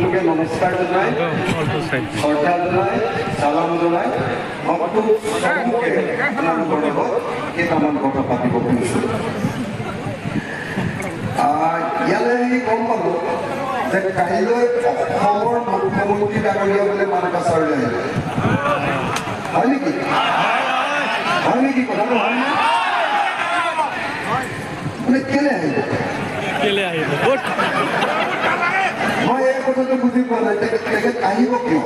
সকলোকে নমস্কাৰ জনাই শ্ৰদ্ধা জনাই সালাম জনাই সকলো সকলোকে আপোনালোকৰ লগত কেইটামান কথা পাতিব খুজিছোঁ। ইয়ালৈ আহি গম পালোঁ যে কাইলৈ অসমৰ মুখ্যমন্ত্ৰী ডাঙৰীয়া বোলে মানকাছাৰলৈ আহিব। হয় নেকি? হয় নেকি? কথাটো হয় নে? বোলে কেলে আহিব? মই এই কথাটো বুজি পোৱা নাই। তেখেত আহিব কিয়?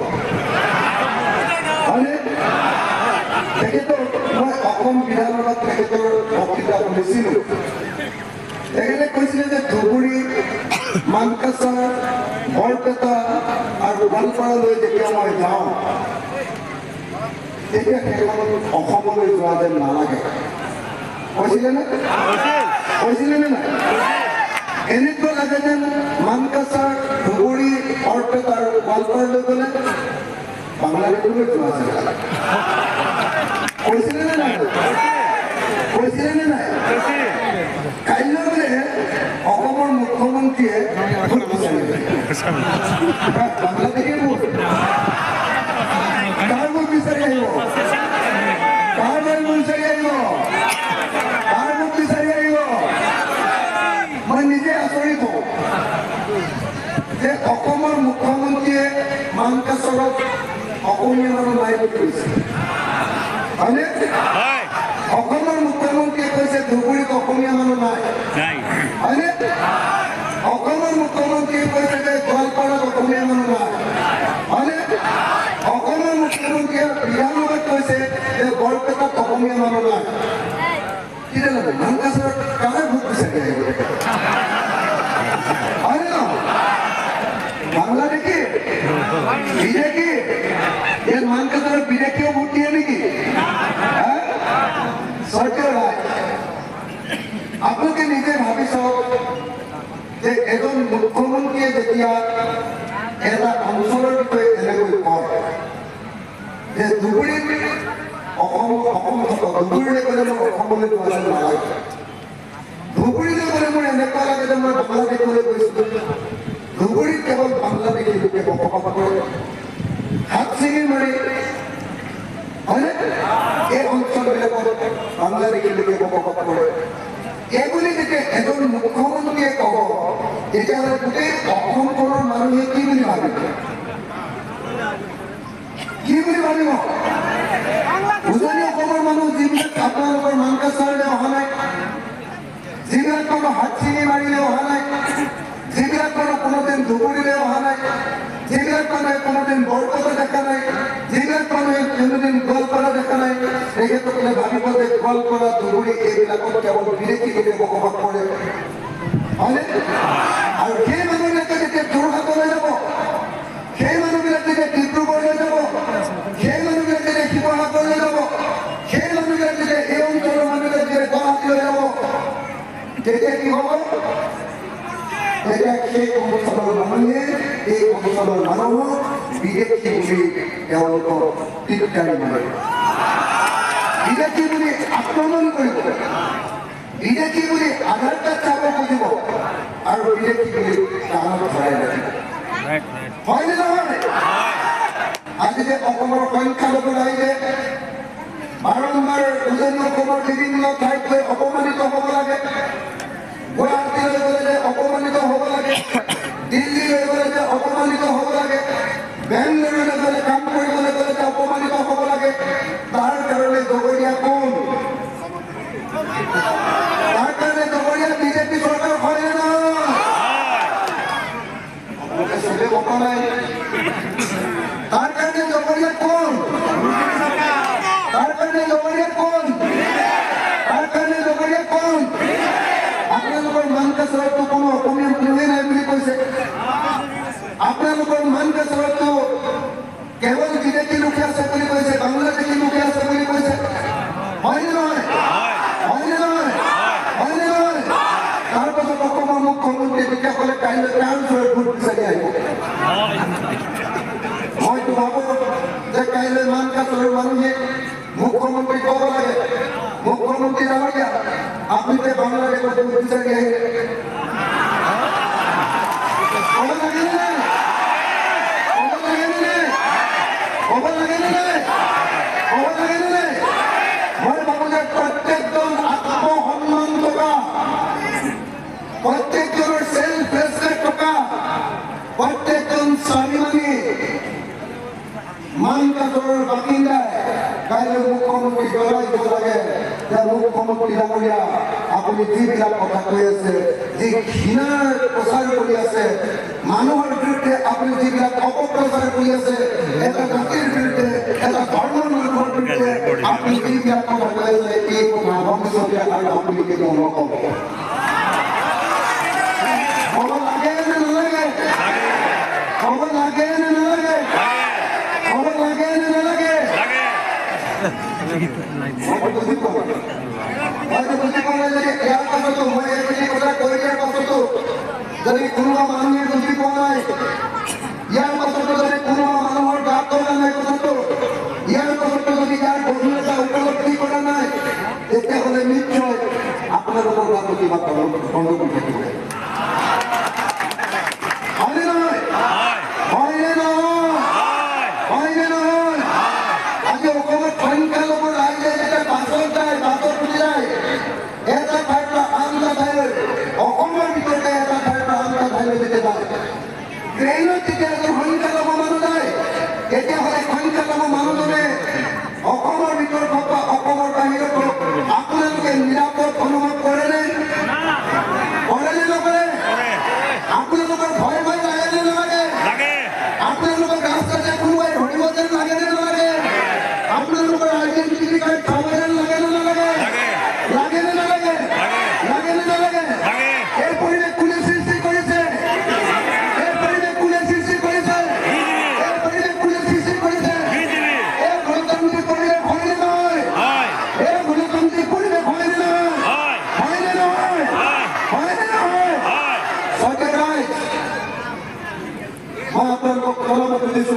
হয়নে? তেখেতৰ মই অসম বিধানসভাত তেখেতৰ বক্তৃতা শুনিছিলোঁ। তেখেতে কৈছিলে যে ধুবুৰী, মানকাছাৰ, বৰপেটা আৰু গোৱালপাৰালৈ যেতিয়া মই যাওঁ তেতিয়া সেইখন অসমলৈ যোৱা যেন নালাগে। কৈছিলে নে? কৈছিলে নে নাই? এনেকুৱা লাগে যেন মানকাছাৰ, ধুবুৰী, বৰপেটা আৰু গোৱালপাৰালৈ গ'লে বাংলাদেশলৈ যোৱা যেন লাগে। কৈছিলে নে নাই? কৈছিলে নে নাই? কাইলৈ বোলে অসমৰ মুখ্যমন্ত্ৰীয়ে ভোট বিচাৰিব। বাংলাদেশে ভোট কাৰ ভোট বিচাৰি আহিব? কাৰ ভোট বিচাৰি আহিব? কাৰ ভোট বিচাৰি আহিব? মই নিজে আচৰিত হওঁ যে অসমৰ মুখ্যমন্ত্ৰীয়ে মানকাছাৰত অসমীয়া মানুহ নাই বুলি কৈছে। হয়নে? অসমৰ মুখ্যমন্ত্ৰীয়ে কৈছে ধুবুৰীত অসমীয়া মানুহ নাই। হয়নে? অসমৰ মুখ্যমন্ত্ৰীয়ে কৈছে যে গোৱালপাৰাত অসমীয়া মানুহ নাই। হয়নে? অসমৰ মুখ্যমন্ত্ৰীয়ে বিধানসভাত কৈছে যে বৰপেটাত অসমীয়া মানুহ নাই। তেতিয়াহ'লে মানকাছাৰত কাৰ ভোট বিচাৰি আহিব? হয়নে নহয়? বাংলাদেশী বিদেশী ইয়াত মানকাছাৰত বিদেশীও ভোট দিয়ে নেকি? আপোনালোকে নিজে ভাবি চাওক যে এজন মুখ্যমন্ত্ৰীয়ে যেতিয়া এটা অঞ্চলৰ বিষয়ে এনেকৈ কয় যে ধুবুৰীত ধুবুৰীলৈ গ'লে মই অসমলৈ যোৱা যেন নালাগে, ধুবুৰীলৈ গ'লে মোৰ এনেকুৱা লাগে যে মই বাংলাদেশলৈ গৈছোঁ, ধুবুৰীত কেৱল বাংলাদেশী লোকে বসবাস কৰে, হাত চিঙি মাৰি হয়নে এই অঞ্চলবিলাকত বাংলাদেশী লোকে বসবাস কৰে। এইবুলি যেতিয়া এজন মুখ্যমন্ত্ৰীয়ে ক'ব তেতিয়াহ'লে গোটেই অসমখনৰ মানুহে কি বুলি ভাবিব? কি বুলি ভাবিব? উজনি অসমৰ মানুহ যিবিলাক আপোনালোকৰ মানকাছাৰলৈ অহা নাই, যিবিলাক মানুহ হাত চিঙি মাৰিলে অহা নাই, যিবিলাক মানুহ কোনোদিন ধুবুৰীলৈ অহা নাই, যিবিলাক মানুহে কোনোদিন বৰপেটা দেখা নাই, যিবিলাক মানুহে কোনোদিন গোৱালপাৰা দেখা নাই, তেখেতসকলে ভাবিব যে গোৱালপাৰা, ধুবুৰী এইবিলাকত কেৱল বিদেশী লোকে বসবাস কৰে। হয়নে? আৰু সেই মানুহবিলাকে যেতিয়া যোৰহাটলৈ যাব, সেই মানুহবিলাক যেতিয়া ডিব্ৰুগড়লৈ যাব, সেই মানুহবিলাক যেতিয়া শিৱসাগৰলৈ যাব, সেই মানুহবিলাক যেতিয়া এই অঞ্চলৰ মানুহবিলাক যেতিয়া গুৱাহাটীলৈ যাব, তেতিয়া কি হ'ব? তেতিয়া সেই অঞ্চলৰ মানুহে এই অঞ্চলৰ মানুহক বিদেশী বুলি তেওঁলোকক টিটকাৰি মাৰে, বিদেশী বুলি আক্ৰমণ কৰিব, বিদেশী বুলি আধাৰ কাৰ্ড চাব খুজিব আৰু বিদেশী বুলি কাণত ধৰাই ৰাখিব। হয়নে নহয়? আজি যে অসমৰ সংখ্যালঘু ৰাইজে বাৰম্বাৰ উজনি অসমৰ বিভিন্ন ঠাইত গৈ অপমানিত হ'ব লাগে, গুৱাহাটীলৈ গ'লে যে অপমানিত হ'ব লাগে, দিল্লীলৈ গ'লে যে অপমানিত হ'ব লাগে, বেংগালুৰুলৈ গ'লে কাম কৰিবলৈ গ'লে যে অপমানিত হ'ব লাগে, তাৰ কাৰণে জগৰীয়া কোন? তাৰ কাৰণে জগৰীয়া বিজেপি চৰকাৰ হয়নে নহয়? আপোনালোকে চবে বকা নাই। তাৰ কাৰণে জগৰীয়া কোন? তাৰ কাৰণে জগৰীয়া কোন? তাৰ কাৰণে জগৰীয়া কোন? আপোনালোকৰ মানকাছাৰতো কোনো অসমীয়া মানুহে নাই বুলি কৈছে, আপোনালোকৰ মানকাছাৰতো কেৱল বিদেশী লোকে আছে বুলি কৈছে, বাংলাদেশী লোকে আছে বুলি কৈছে। হয়নে নহয়? হয়নে নহয়? হয়নে নহয়? তাৰপাছত অসমৰ মুখ্যমন্ত্ৰী তেতিয়াহ'লে কাইলৈ কাৰ ওচৰত ভোট বিচাৰি আহিব? মইতো ভাবো যে কাইলৈ মানকাছাৰৰ মানুহে মুখ্যমন্ত্ৰী ক'ব লাগে, মুখ্যমন্ত্ৰী ডাঙৰীয়া আপনি যে বাংলাদেশত ভোট বিচাৰি আহিলে ক'ব লাগে নে? প্ৰত্যেকজনেৰ সেলফ ৰেসপেক্ট থকা প্ৰত্যেকজন স্বাভিমানী মানকাজৰৰ বাসিন্দাই কাইলৈ মুখ্যমন্ত্ৰী জনাই দিব লাগে যে মুখ্যমন্ত্ৰী ডাঙৰীয়া আপুনি যিবিলাক কথা কৈ আছে যি ঘৃণাৰ প্ৰচাৰ কৰি আছে মানুহৰ বিৰুদ্ধে আপুনি যিবিলাক অপপ্ৰচাৰ কৰি আছে এটা জাতিৰ বিৰুদ্ধে এটা ধৰ্মৰ মানুহৰ বিৰুদ্ধে আপুনি যিবিলাক কথা কৈ আছে এই কথা ভৱিষ্যতে আৰু আপুনি কেতিয়াও নক'ব হ'ব লাগে নে নালাগে হ'ব লাগে নে নালাগে হ'ব লাগে নে নালাগে হয়তো বুজি পোৱা নাই যদি ইয়াৰ পাছতো মই এইখিনি কথা কৈ দিয়াৰ পাছতো যদি কোনোবা মানুহে বুজি পোৱা নাই ইয়াৰ পাছতো যদি কোনোবা মানুহৰ গাত লগা নাই কথাটো ইয়াৰ পাছতো যদি ইয়াৰ গভীৰতা উপলব্ধি কৰা নাই তেতিয়াহ'লে নিশ্চয় আপোনালোকৰ গাত কিবা গণ্ডগোল থাকিব হয়নে নহয় হয়নে নহয় হয়নে নহয় আজি অসমত সংখ্যালঘু ৰাইজে যেতিয়া বাছত যায় বাছত উঠি যায় এটা ঠাইৰ পৰা আন এটা ঠাইলৈ অসমৰ ভিতৰতে এটা ঠাইৰ পৰা আন এটা ঠাইলৈ যেতিয়া যায় ট্ৰেইনত যেতিয়া এজন সংখ্যালঘু মানুহ যায় তেতিয়াহ'লে সংখ্যালঘু মানুহজনে অসমৰ ভিতৰত হওক বা অসমৰ বাহিৰত হওক আপোনালোকে নিৰাপদ অনুভৱ কৰেনে কৰেনে নকৰে আপোনালোকৰ ভয় ভয় লাগে নে নালাগে আপোনালোকৰ ৰাস্তাতে কোনোবাই ধৰিব যেন লাগে নে নালাগে আপোনালোকৰ আইডেণ্টিটি কাৰ্ড চাব যেন লাগে নে নালাগে লাগে নে নালাগে লাগে নে নালাগে এই পৰিৱেশ কোনে সৃষ্টি কৰিছে এই পৰিৱেশ কোনে সৃষ্টি কৰিছে এই পৰিৱেশ কোনে সৃষ্টি কৰিছে এই গণতান্ত্ৰিক পৰিৱেশ হয়নে নহয় এই গণতান্ত্ৰিক পৰিৱেশ হয়নে নহয় হয়নে নহয় হয়নে নহয় সৰকাৰ ৰাইট মই আপোনালোকক অনুমতি দিছো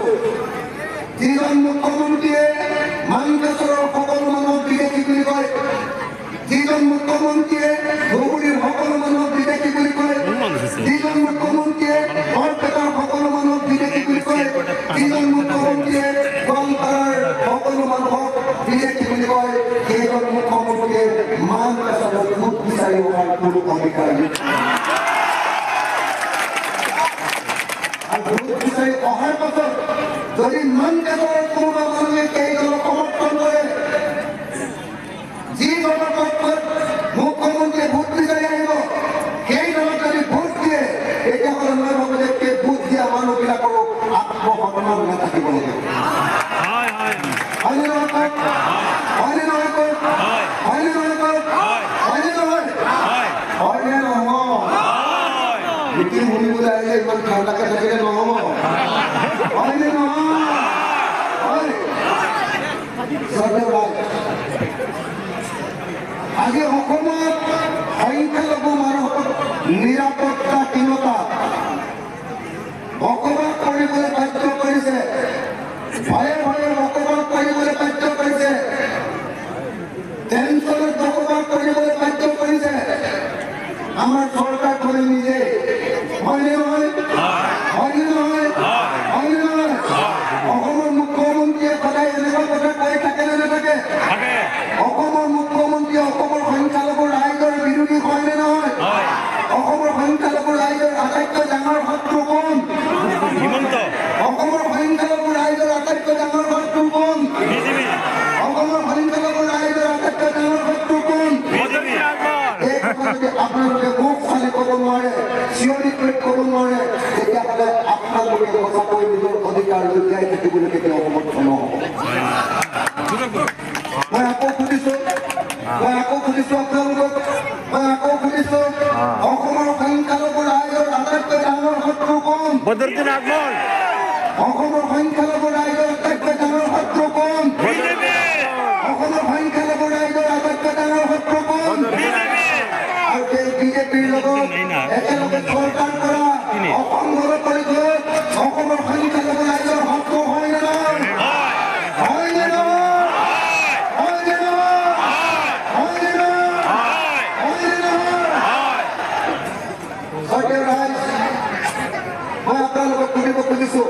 যিজন মুখ্যমন্ত্ৰীয়ে মানকাচৰৰ সকলো মানুহক বিদেশী বুলি কয় যিজন মুখ্যমন্ত্ৰীয়ে ধুবুৰীৰ সকলো মানুহক বিদেশী বুলি কয় যিজন মুখ্যমন্ত্ৰীয়ে বৰপেটাৰ সকলো মানুহক বিদেশী বুলি কয় যিজন মুখ্যমন্ত্ৰীয়ে গোৱালপাৰাৰ সকলো মানুহক বিদেশী বুলি কয় সেইজন মুখ্যমন্ত্ৰীয়ে মানকাচৰত ভোট বিচাৰি অহাৰ কোনো অধিকাৰ নাই অহাৰ পাছত যদি মানকাচৰৰ কোনোবা মানুহে কেইজনক সমৰ্থন কৰে যি দলৰ পক্ষত মুখ্যমন্ত্ৰীয়ে ভোট বিচাৰি আহিব সেই দলক যদি ভোট দিয়ে তেতিয়াহ'লে মই ভাবো যে সেই ভোট দিয়া মানুহবিলাকৰো আত্মসন্মান নাথাকিব লাগিব হয়নে নহয় কওক হয়নে নহয় কওক হয়নে নহয় কওক হয়নে নহয় হয়নে নহয় মিটিং শুনিবলৈ আহিলে ইমান ঠাণ্ডাকে থাকিলে নহ'ব হয়নে নহয় হয় আজি অসমত সংখ্যালঘু মানুহক নিৰাপত্তাহীনতা বসবাস কৰিবলৈ বাধ্য কৰিছে ভয়ে ভয়ে বসবাস কৰিবলৈ বাধ্য কৰিছে টেনচনত বসবাস কৰিবলৈ বাধ্য কৰিছে আমাৰ চৰকাৰখনে নিজে হয়নে নহয় হয়নে নহয় হয়নে নহয় অসমৰ মুখ্যমন্ত্ৰীয়ে সদায় এনেকুৱা কথা কৈ থাকে নে নাথাকে অসমৰ মুখ্যমন্ত্ৰীয়ে অসমৰ সংখ্যালঘু ৰাইজৰ বিৰোধী হয়নে নহয় অসমৰ সংখ্যালঘু ৰাইজৰ আটাইতকৈ ডাঙৰ শত্ৰু কোন অসমৰ সংখ্যালঘু ৰাইজৰ আটাইতকৈ ডাঙৰ শত্ৰু কোন অসমৰ সংখ্যালঘু ৰাইজৰ আটাইতকৈ ডাঙৰ শত্ৰু কোন এই কথা যদি আপোনালোকে মুখ ফালি ক'ব নোৱাৰে চিঞৰি ক'ব নোৱাৰে তেতিয়াহ'লে আপোনালোকে সঁচাকৈ নিজৰ অধিকাৰ লৈ জীয়াই থাকিবলৈ কেতিয়াও সমৰ্থ নহ'ব মই আকৌ সুধিছো আপোনালোকক মই আকৌ সুধিছো অসমৰ সংখ্যালঘু ৰাইজৰ আটাইতকৈ ডাঙৰ শত্ৰু কোন বদৰুদ্দিন আগমল অসমৰ সংখ্যালঘু ৰাইজৰ আটাইতকৈ ডাঙৰ শত্ৰু কোন অসমৰ সংখ্যালঘু ৰাইজৰ আটাইতকৈ ডাঙৰ শত্ৰু কোন আৰু সেই বিজেপিৰ লগত একেলগে চৰকাৰ কৰা অসংগত কৰি থৈ অসমৰ সংখ্যালঘু ৰাইজৰ শত্ৰু হয় নে নহয় হয়নে নহয় হয়নে নহয় হয়নে নহয় হয়নে নহয় সৰ্দাৰ ৰাইজ মই আপোনালোকক সুধিব খুজিছো